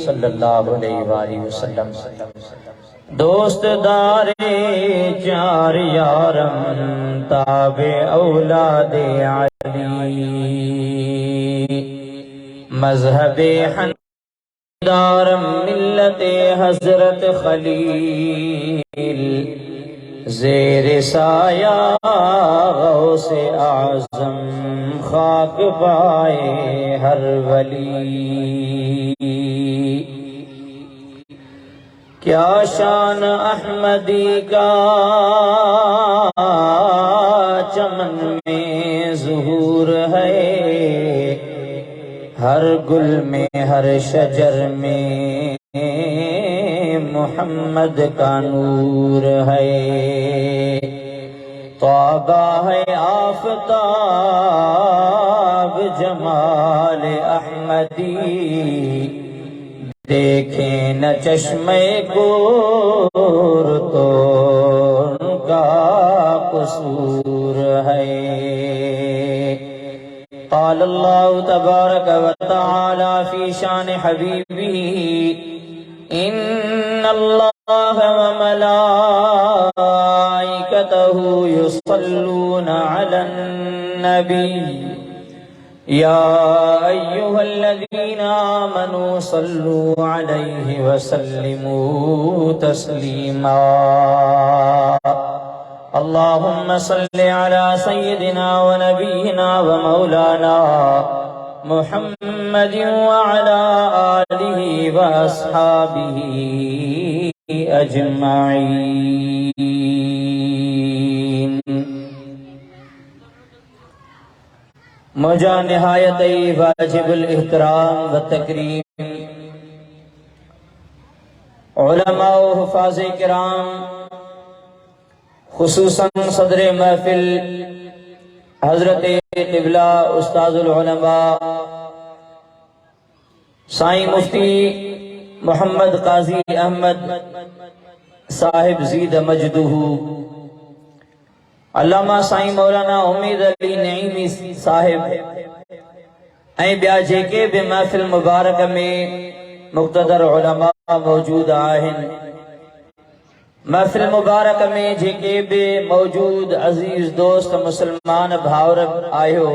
सल्लल्लाहु अलैहि वसल्लम। दोस्त दारे चार यारम ताबे औलादे अली, मजहबे हनदारम मिल्लते हजरत खलील, ज़ेरे साया गौसे आज़म खाक पाए हर वली। क्या शान अहमदी का चमन में ज़ुहूर है, हर गुल में हर शजर में मोहम्मद का नूर है। तौबा है आफताब जमाल अहमदी, देखे न चश्मे गोर तो उनका कसूर है। क़ाल अल्लाहु तबारक व तआला फी शान हबीबी, इन्नल्लाह व मलाइकतहु युसल्लूना अलन नबी, या अय्युहल्लज़ीना आमनू सल्लू अलैहि व सल्लिमू तस्लीमा। अल्लाहुम्मा सल्लि अला सय्यिदिना व नबियिना व मौलाना मुहम्मदिन व अला आलिहि व अस्हाबिहि अजमाइन। मुझा निहायत वाजिबुल इहतराम व तकरीम उलमा व हुफ़ाज़े किराम, खुसूसन सदर महफिल हजरत क़िबला उस्ताजुल उलमा साईं मुफ्ती मोहम्मद काजी अहमद साहिब ज़ीद मजदूहू, अल्लामा साईं मौलाना उम्मीद अली नईमी साहिब ऐं ॿिया जेके बि महफ़िल मुबारक में मुक़्तदर उलमा मौजूद आहिनि, महफ़िल मुबारक में जेके बि मौजूद अज़ीज़ दोस्त मुसलमान भाउर आहियो,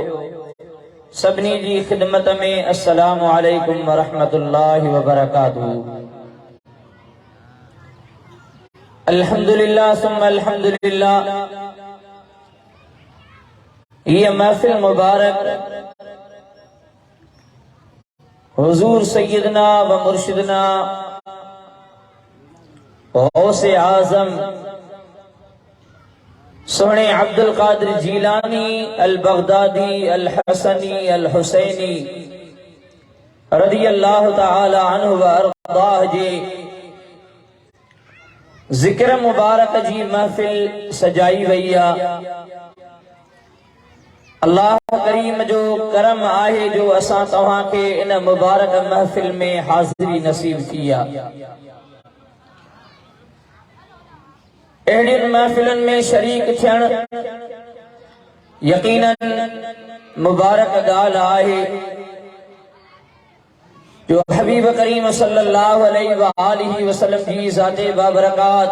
सभिनी जी ख़िदमत में अस्सलामु अलैकुम व रहमतुल्लाहि व बरकातुहू। अल्हम्दुलिल्लाह सुम्मा अल्हम्दुलिल्लाह। ये महफिल मुबारक हुजूर सैयदना व मुर्शिदना गौसे आज़म सोने अब्दुल कादिर जीलानी अल बगदादी अल हसनी अल हुसैनी रदियल्लाहु ताला अन्हु व अर्दाह जे ज़िक्र मुबारक जी महफिल सजाई वई आ। अल्लाह करीम जो करम आहे जो असां तव्हां के इन मुबारक महफिल में हाज़िरी नसीब थी आ। अहिड़ियुनि महफिलुनि में शरीक थियण यकीनन मुबारक ॻाल्हि आहे जो हबीब करीम सल्लल्लाहु अलैहि वसल्लम जी ज़ाते बाबरकात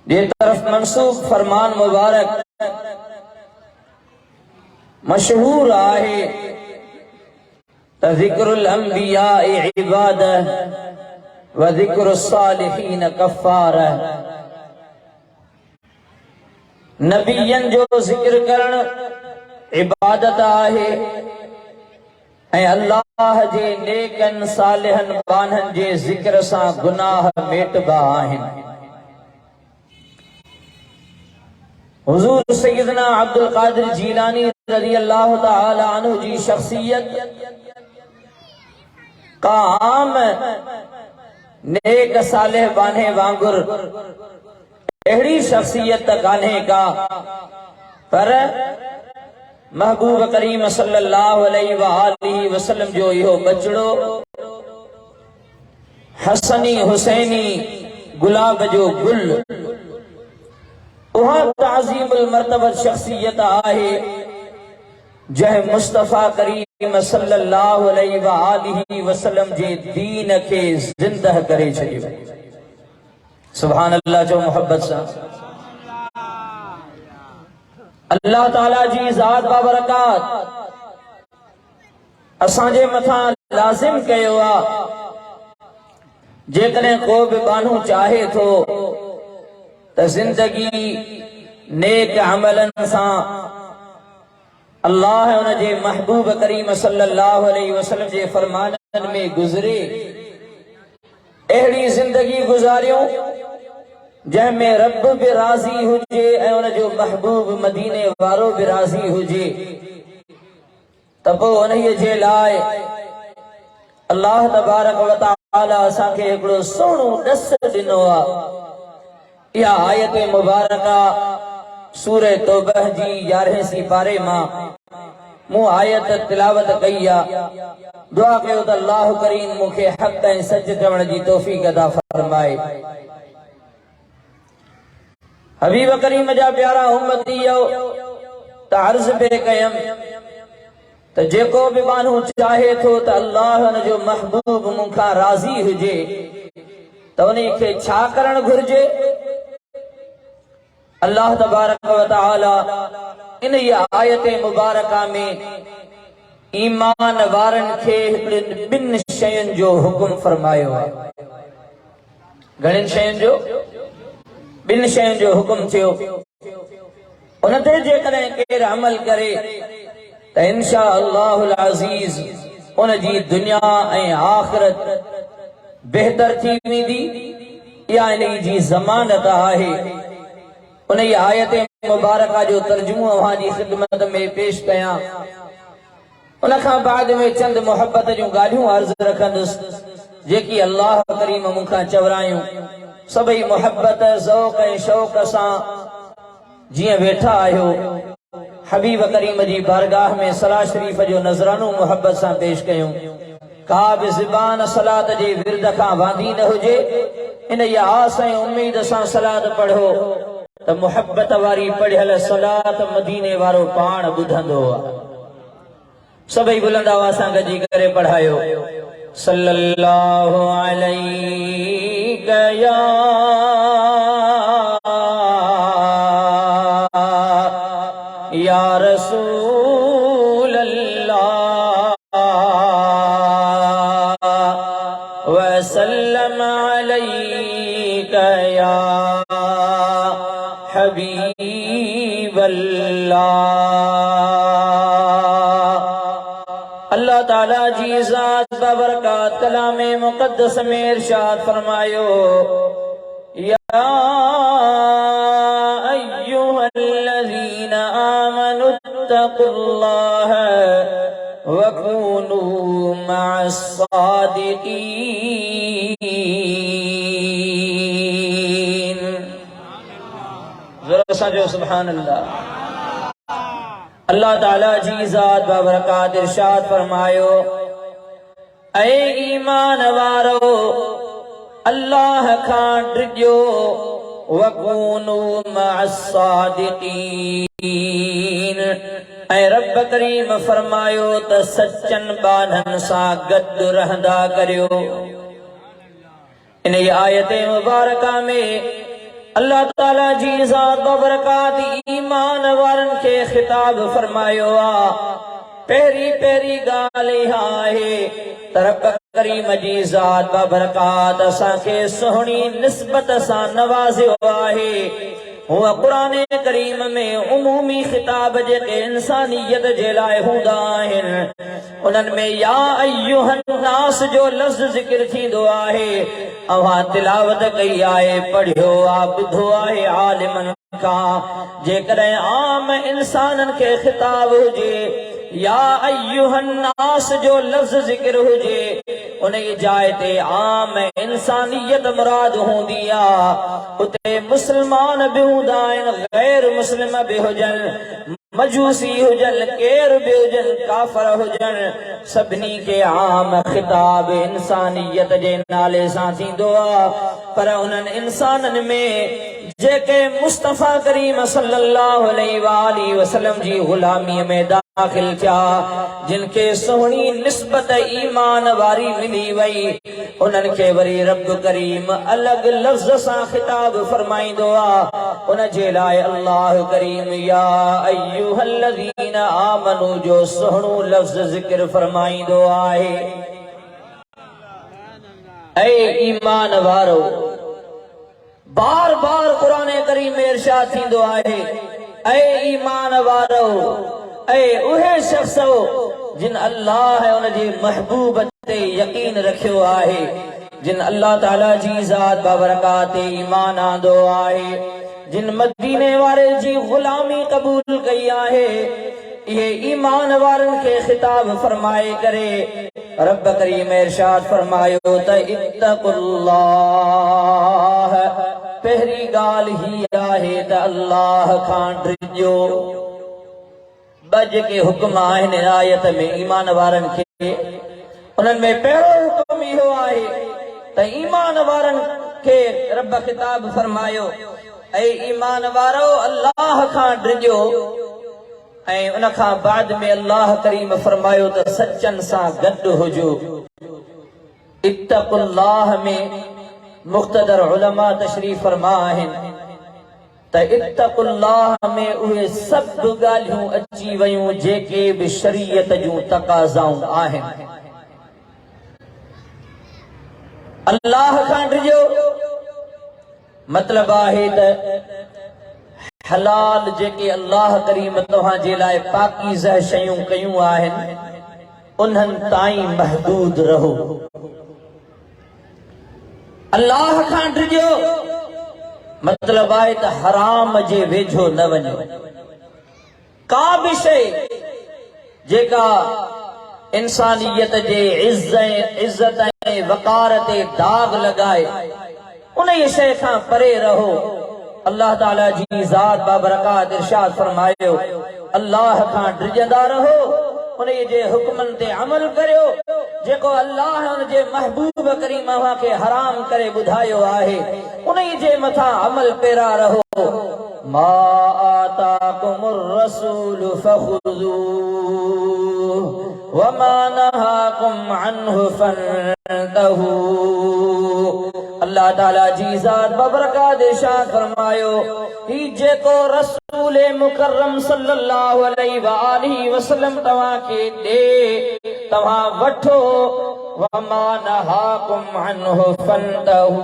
जे तरफ मंसूब फरमान मुबारक मशहूर आहे त ज़िक्रुल अंबिया इबादह व ज़िक्रुस सालिहीन कफ़ारह। नबियन जो ज़िक्र करण इबादत आहे ऐं अल्लाह जे नेकन सालिहन बानहन जे ज़िक्र सां गुनाह मेटबा आहिनि। हुजूर सैयदना अब्दुल कादिर जीलानी रज़ियल्लाहु ताला अन्हु जी शख्सियत का आम नेक सालेह बाने वांगुर अहिड़ी शख्सियत कान्हे का, पर महबूब करीम सल्लल्लाहु अलैहि वसल्लम जो इहो बचड़ो हसनी हुसैनी गुलाब जो गुल उहा ताज़ीमुल मर्तबत शख्सियत आहे जह मुस्तफ़ा करीम सल्लल्लाहु अलैहि वसल्लम जे दीन के जिंदा करे छॾियो। सुभान अल्लाह जो मोहब्बत सां अल्लाह ताला जी ज़ात बाबरकात असांजे मथां लाज़िम कयो आ। जेकॾहिं को बि माण्हू चाहे थो त ज़िंदगी नेक अमलन सां अल्लाह उन जे महबूब करीम सल्लल्लाहु अलैहि वसल्लम जे फरमाननि में गुज़रे, अहिड़ी ज़िंदगी गुज़ारियूं जंहिंमें रब भी राज़ी हुजे ऐं उन जो महबूब मदीने वारो भी राज़ी हुजे, त पोइ उन्हीअ जे लाइ अल्लाह तबारक व तआला असांखे हिकिड़ो सुहिणो ॾस ॾिनो आहे। इहा आयत मुबारका सूरह तौबह जी 11हीं पारे मां मूं आयत तिलावत कई आहे। दुआ कयो त अल्लाह करीम मूंखे हक़ ऐं सच चवण जी तौफ़ीक़ अता फरमाए। हबीब करीम जा प्यारा उम्मती त अर्ज़ पे कयम त जेको बि माण्हू चाहे थो त अल्लाह उन जो महबूब मूंखां राज़ी हुजे त उन खे छा करणु घुर्जे। अल्लाह तबारक व तआला इन आयत मुबारका में ईमान वारनि खे ॿिनि शयुनि जो हुकुम फरमायो आहे। घणिनि शयुनि जो? ॿिनि शयुनि जो हुकुम थियो। उन ते जेकॾहिं केरु अमल करे त इंशा अल्लाहुल अज़ीज़ उन जी दुनिया ऐं आख़िरत बेहतर थी वेंदी। इहा इन जी ज़मानत आहे। उन आयत मुबारका जो तर्जुमो वहां जी ख़िदमत में पेश कयां। उन खां बाद में चंद मोहब्बत जूं ॻाल्हियूं अर्ज़ रखंदुसि जेकी अल्लाह करीम मूंखां चवरायूं। सभई मोहब्बत ज़ौक़ ऐं शौक़ सां जीअं वेठा आहियो हबीब करीम जी बारगाह में सलाह शरीफ जो नज़रानो मोहब्बत सां पेश कयूं। का बि ज़बान सलात जे विर्द खां वांदी न हुजे। इन आस ऐं उम्मीद सां सलात पढ़ो त मोहब्बत वारी पढ़ियल सलात मदीने वारो पाण ॿुधंदो आहे। सभई बुलंद आवाज़ सां गॾिजी करे पढ़ायो सल्लल्लाहु अलैहि या या रसूल अल्लाह वसल्लम अलैका या हबीब अल्लाह ताला जी ज़ात बबरकात कलाम मुक़द्दस में इरशाद फरमायो या अय्युहल्लज़ीना आमनु तक़ुल्लाह वकूनू मअस्सादिक़ीन। ज़रा सा जो सुभान अल्लाह। अल्लाह ताला जी ज़ात बाबरकात इरशाद फरमायो ऐ ईमान वारो अल्लाह खां डिॼो वकूनू मअस्सादिक़ीन। ऐं रब करीम फरमायो त सचन बाननि सां गॾु रहंदा करियो। इन आयत मुबारका में अल्लाह ताला जी ज़ात बबरकात ईमान वारनि खे खिताब फरमायो आ। पहिरीं पहिरीं ॻाल्हि इहा आहे त रब करीम जी ज़ात बबरकात असांखे सुहिणी निस्बत सां नवाज़ियो आहे। हुआ कुरान करीम में उमूमी खिताब जेके इंसानियत जे लाइ हूंदा आहिनि उन्हनि में या अय्युहन नास जो लफ़्ज़ ज़िक्र थींदो आहे। अवां तिलावत कई आहे, पढ़ियो आहे, ॿुधो आहे आलिमनि खां। जेकॾहिं आम इंसाननि खे खिताब हुजे या अय्युहन नास जो लफ़्ज़ ज़िक्र हुजे उन जाइ ते आम इंसानियत मुराद हूंदी आहे। उते मुस्लमान भी हूंदा आहिनि, गैर मुस्लिम भी हुजनि, मजूसी हुजनि, केर भी हुजनि, काफ़र हुजनि, सभिनी के आम खिताब इंसानियत जे नाले सां थींदो आहे। पर उन्हनि इंसाननि में जेके मुस्तफ़ा करीम सल्लल्लाहु अलैहि वसल्लम जी ग़ुलामीअ में दाखिल थिया, जिनके सोहनी निस्बत ईमान वारी मिली वई, उन्हनि खे वरी रब करीम अलग लफ्ज़ सां खिताब फरमाईंदो आ। उन जे लाइ अल्लाह करीम या अय्युहल्लज़ीना आमनू जो सोहणो लफ्ज़ ज़िक्र फरमाईंदो आहे। ऐ ईमान वारो, बार बार कुरान करीम में इरशाद थींदो आहे, ऐ ईमान वारो, ऐ उहे शख्स जिन अल्लाह उन जे महबूब ते यकीन रखियो आहे, जिन अल्लाह ताला जी ज़ात बाबरकात ते ईमान आंदो आहे, जिन मदीने वारे जी गुलामी कबूल कई आहे। ये ईमान वारन के खिताब फरमाए करे रब करीम इरशाद फरमायो त इत्तकुल्लाह, पहरी गाल ही आहे त अल्लाह खां डरिजो। बज के हुक्म आहिनि आयत में ईमान वारन के, उन्हनि में पहिरों हुक्म इहो आहे त ईमान वारन के रब खिताब फरमायो, ऐ ईमान वारो अल्लाह खां डरिजो। ऐं उन खां बाद में अल्लाह करीम फरमायो त सचन सां गॾु हुजो। इत्तकुल्लाह में मुख्तदर उलमा तशरीफ फरमा आहिनि त इत्तकुल्लाह में उहे सभु ॻाल्हियूं अची वयूं जेके बि शरीयत जूं तक़ाज़ाऊं आहिनि। अल्लाह खां डरिजो मतलब आहे त हलाल जेके अल्लाह करीम तव्हां जे लाइ पाकीज़ह शयूं कयूं आहिनि, उन्हनि ताईं महदूद रहो। अल्लाह खां डरिजो मतलब आहे त हराम जे वेझो न वञो। का बि शइ जेका इंसानियत जे इज्जत ऐं वकार ते दाग लगाए, उन शइ खां परे रहो। अल्लाह ताला जी ज़ात बाबरकात इरशाद फरमायो, अल्लाह खां डरिजंदा रहो, उन जे हुक्मन ते अमल करियो जेको अल्लाह उन जे महबूब करीम खे हराम करे ॿुधायो आहे, उन जे मथां अमल पेरा रहो। मा आताकुमुर रसूल फखुज़ूहु वमा नहाकुम अन्हु फंतहू। अल्लाह ताला जी ज़ात बाबरकात इरशाद फरमायो, ही जेको रसूल मुकर्रम सल्लल्लाहु अलैहि वसल्लम तव्हां खे दे, तव्हां वठो। वमा नहाकुम अन्हु फंतहू,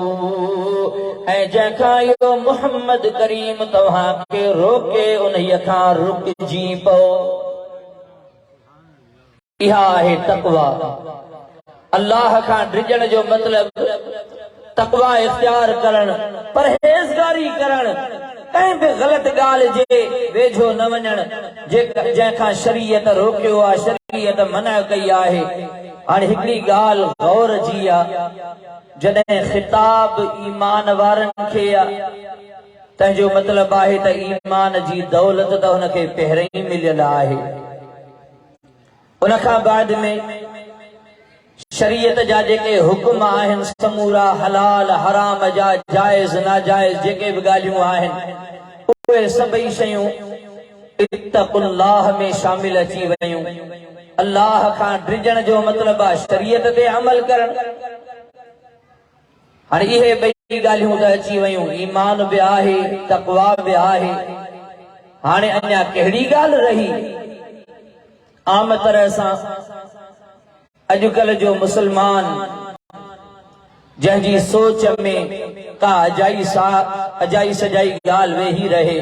ऐं जंहिंखां इहो मुहम्मद करीम तव्हां खे रोके उन खां रुकजी पओ। इहा आहे तक़वा। अल्लाह खां डिजण जो मतलब तक़वा इख्तियार करण, परहेज़गारी करण, कंहिं बि ग़लत ॻाल्हि जे वेझो न वञण जंहिंखां शरीयत रोकियो आहे, शरीयत मना कई आहे। हाणे हिकिड़ी ॻाल्हि गौर जी आहे, जॾहिं खिताब ईमान वारनि खे आहे, तंहिंजो मतलब आहे त ईमान जी दौलत त हुनखे पहिरीं ई मिलियल आहे। उन खां बाद में शरीयत जा जेके हुक्म आहिनि समूरा हलाल हराम जा जाइज़ नाजाइज़ जेके बि ॻाल्हियूं आहिनि, उहे सभई शयूं इत्तकुल्लाह में शामिल अची वयूं। अल्लाह खां डिजण जो मतलब आहे शरीयत ते अमल करण। हाणे इहे ॿई ॻाल्हियूं त अची वयूं, ईमान बि आहे, तक़वा बि आहे। हाणे अञा कहिड़ी ॻाल्हि रही? आम तरह सां अॼुकल्ह जो मुसलमान जंहिंजी सोच में का अजाई सजाई ॻाल्हि वेही रहे,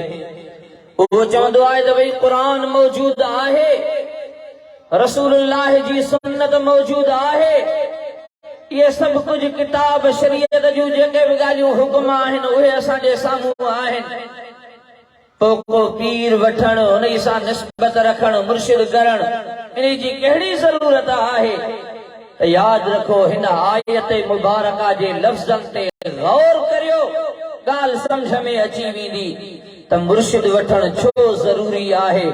उहो चवंदो आहे त भई क़ुरान मौजूद आहे, रसूलुल्लाह जी सुन्नत मौजूद आहे, ये सभु कुझु किताब शरीयत जूं जेके बि ॻाल्हियूं हुक्म आहिनि उहे असांजे साम्हूं आहिनि। पोइ को पीर वठण, उन सां निस्बत रखण, मुर्शिद करण, इन जी कहिड़ी ज़रूरत आहे? त यादि रखो, हिन आयत मुबारका जे लफ़्ज़नि ते गौर करियो, ॻाल्हि सम्झ में अची वेंदी त मुर्शिद वठण छो ज़रूरी आहे,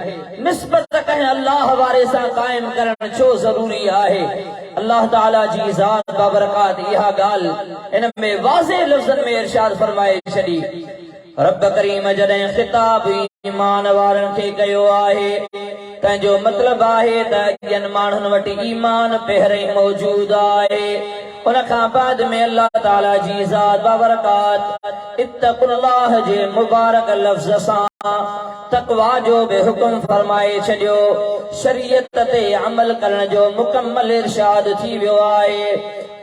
निस्बत कंहिं अल्लाह वारे सां क़ाइम करण छो ज़रूरी आहे। अल्लाह ताला जी ज़ात बाबरकात इहा ॻाल्हि इन में वाज़े लफ़्ज़नि में इरशाद फरमाए छॾी। रब करीम जॾहिं खिताब ईमान वारन खे कयो आहे। तंहिंजो मतलब आहे त ॿियनि माण्हुनि वटि ईमान पहिरें मौजूद आहे। उन खां बाद में अल्लाह ताला जी ज़ात बाबरकात इत्तक़ुल्लाह जे मुबारक लफ़्ज़ सां तक़वा जो बि हुक्म फरमाए छॾियो। शरीयत ते अमल करण जो मुकम्मल इरशाद थी वियो आहे।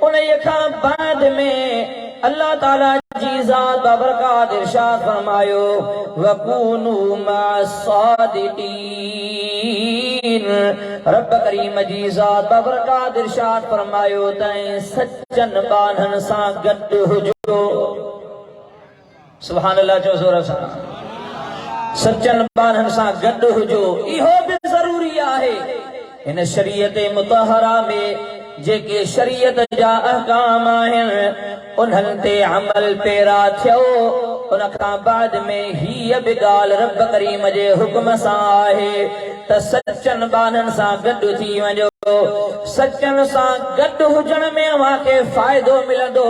उन खां बाद में अल्लाह ताला जी ज़ात बाबरकात इरशाद फरमायो वकूनू मअस्सादिकीन। रब करीम जी ज़ात बाबरकात इरशाद फरमायो तैं सच्चन बानन सां गॾु हुजो। सुभान अल्लाह चो ज़ोर सां। सच्चन बानन सां गॾु हुजो इहो बि ज़रूरी आहे। हिन शरीयत मुतहरा में जेके शरीयत जा अहकाम आहिनि उन्हनि ते अमल पेरा थियो। उन खां बाद में हीअ बि ॻाल्हि रब करीम जे हुक्म सां आहे त सचनि बाननि सां गॾु थी वञो। सचनि सां गॾु हुजण में अव्हांखे फ़ाइदो मिलंदो।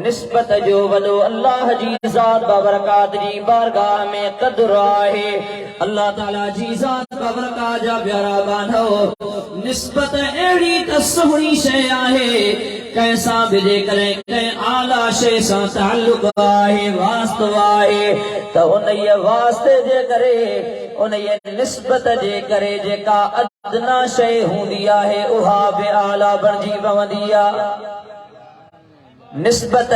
निस्बत जो वॾो अल्लाह जी ज़ात बाबरकात जी बारगाह में क़द्र आहे। अल्लाह ताला जी ज़ात बाबरकात जा प्यारा बानो निस्बत अहिड़ी त सुहिणी शइ आहे। कंहिंसां बि जेकॾहिं कंहिं आला शइ सां ताल्लुक आहे वास्तो आहे त उन वास्ते जे करे उन निस्बत जे करे जेका अदना शइ हूंदी आहे उहा बि आला बणिजी पवंदी आहे। निस्बत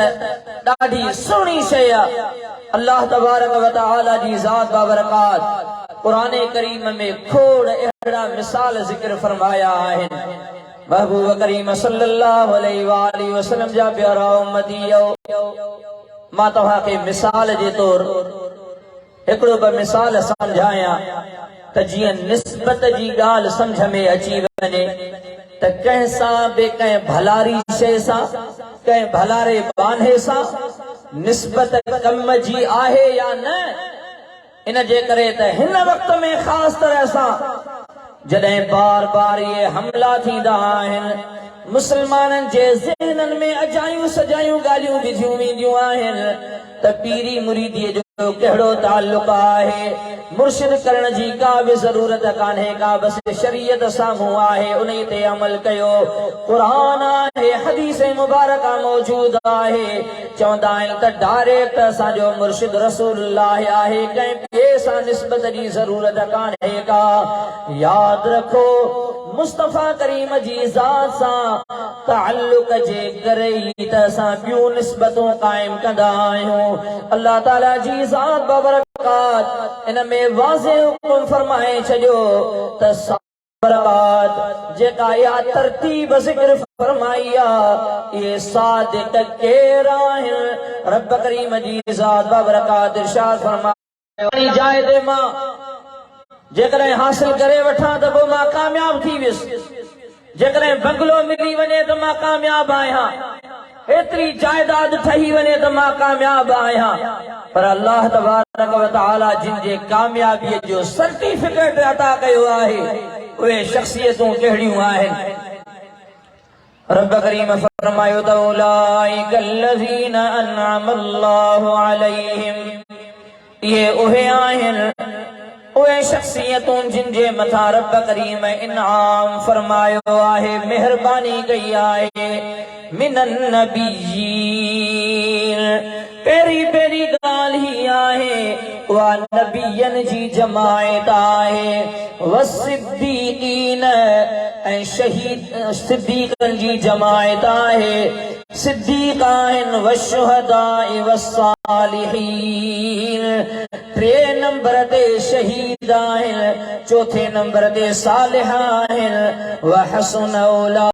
ॾाढी सुहिणी शइ आहे। अल्लाह तबारक व तआला जी ज़ात बाबरकात कुरान करीम में खोड़ अहिड़ा मिसाल ज़िक्र फरमाया आहिनि। महबूब करीम सल्लल्लाहु अलैहि वसल्लम जा प्यारा उम्मतीयो मां तव्हांखे मिसाल जे तौर हिकिड़ो ॿ मिसाल समझायां त जीअं निस्बत जी ॻाल्हि सम्झ में अची वञे त कंहिंसां बि कंहिं भलारी शइ सां कंहिं भलारे बाने सां निस्बत कम जी आहे या न। इन जे करे त हिन वक़्त में ख़ासि तरह सां जॾहिं बार बार ये हमला थींदा आहिनि मुसलमाननि जे ज़हननि में अजायूं सजायूं ॻाल्हियूं विझियूं वेंदियूं आहिनि त पीरी मुरीदीअ जो कहिड़ो ताल्लुक आहे। मुर्शिद करण जी का बि ज़रूरत कान्हे का बस शरीयत साम्हूं आहे उन ते अमल कयो। क़ुरान आहे हदीस मुबारक मौजूद आहे। चवंदा आहिनि त डायरेक्ट असांजो मुर्शिद रसूलुल्लाह आहे कंहिं ॿिए सां निस्बत जी ज़रूरत कान्हे का। याद रखो मुस्तफ़ा करीम जी ज़ात सां ताल्लुक जे करे ई त असां ॿियूं निस्बतूं क़ाइम कंदा आहियूं। अल्लाह ताला जी ज़ात बाबरकात इन में वाज़ेह हुकुम फरमाए छॾियो त बरकात जेका या तरतीब ज़िक्र फरमाई आहे ये सादिक केर आहिनि। रब करीम जी ज़ात बाबरकात इरशाद फरमाए जाइ ते मां जेकॾहिं हासिल करे वठां त पोइ मां कामयाब थी वियुसि। जेकॾहिं बंगलो मिली वञे त मां कामयाब आहियां। एतिरी जायदाद ठही वञे त मां कामयाब आहियां। पर अल्लाह तबारक व तआला जिन जे कामयाबीअ जो सर्टिफिकेट अता कयो आहे उहे शख्सियतूं कहिड़ियूं आहिनि। रब करीम फरमायो त उलाइक अल्लज़ीना अनअम अल्लाहु अलैहिम। ये उहे आहिनि उहे शख्सियतूं जिन जे मथां रब करीम इनाम फरमायो आहे मेहरबानी कई आहे। मिनन नबिय्यीन पहिरीं पहिरीं ॻाल्हि ही आहे उहा नबियनि जी जमायत आहे। वसिद्दीक़ीन ऐं शहीद सिद्दीक़नि जी जमायत आहे। सिद्दीक़ आहिनि वशुहदाए वस्सालिहीन। टे नंबर ते शहीद आहिनि चौथे नंबर ते सालिह आहिनि। वहसुन उलाइक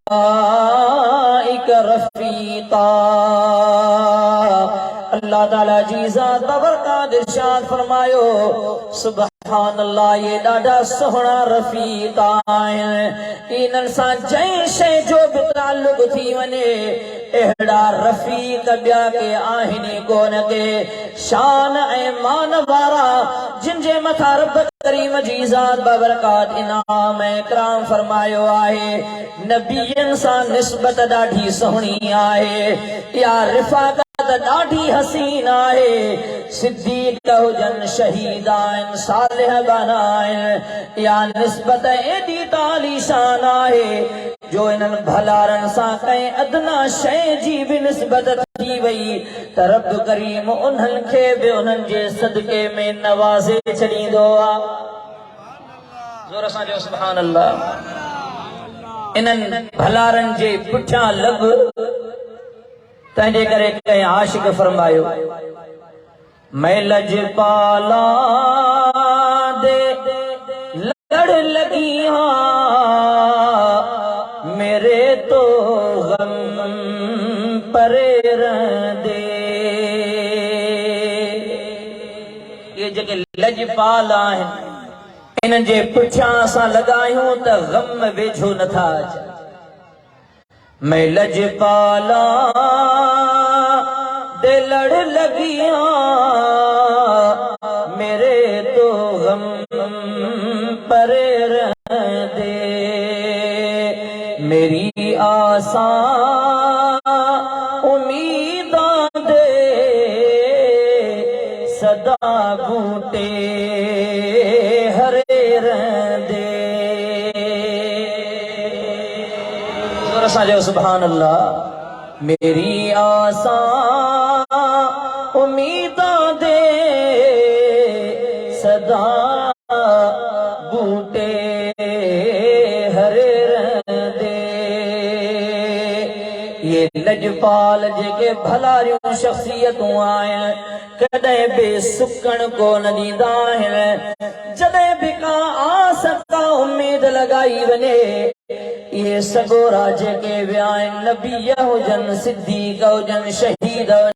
रफ़ीक़ा। अल्लाह ताला जी ज़ात बाबरकात इरशाद फरमायो सुभान अल्लाह ये ॾाढा सुहिणा रफ़ीक़ आहिनि। इन्हनि सां जंहिं शइ जो बि ताल्लुक थी वञे अहिड़ा रफ़ीक़ ॿिया के आहिनि कोन के। शान ऐं मान वारा जिन जे मथां रब करीम जी ज़ात बाबरकात इनाम ऐं इकराम फरमायो आहे। नबियनि सां निस्बत ॾाढी सुहिणी आहे। या रिफ़ाक़त त ॾाढी हसीन आहे। सिद्दीक़ हुजन, शहीद आहिन, सालिह बना आहिन। या निस्बत एॾी तालीशान आहे जो इन्हनि भलारनि सां कंहिं अदना शइ जी बि निस्बत थी वई त रब करीम उन्हनि खे बि उन्हनि जे सदके में नवाज़े छॾींदो आहे। ज़ोर सां चओ सुभान अल्लाह। इन्हनि भलारनि जे पुठियां लॻ। तंहिंजे करे कंहिं आशिक फरमायो, मैं लजपाला दे लड़ लगी हाँ, मेरे तो गम परे दे। ये जेके लजपाल आहिनि इन्हनि जे पुठियां असां लॻायूं त गम वेझो नथा अचनि। मैं लजपाला दे लड़ लगी हाँ, मेरे तो गम परे दे। मेरी आसा उम्मीदां दे सदा बूटे हरे रहंदे। ज़ोर सां चओ सुभान अल्लाह। मेरी आसा उम्मीदां दे सदा बूटे हरे रहंदे। ये लजपाल जेके भलारियूं शख्सियतूं आहिनि कॾहिं बि सुकण कोन ॾींदा आहिनि। जॾहिं बि का आस का उम्मीद लॻाई वञे ये सगोरा जेके विया आहिनि, नबी हुजन, सिद्दीक़ हुजन, शहीद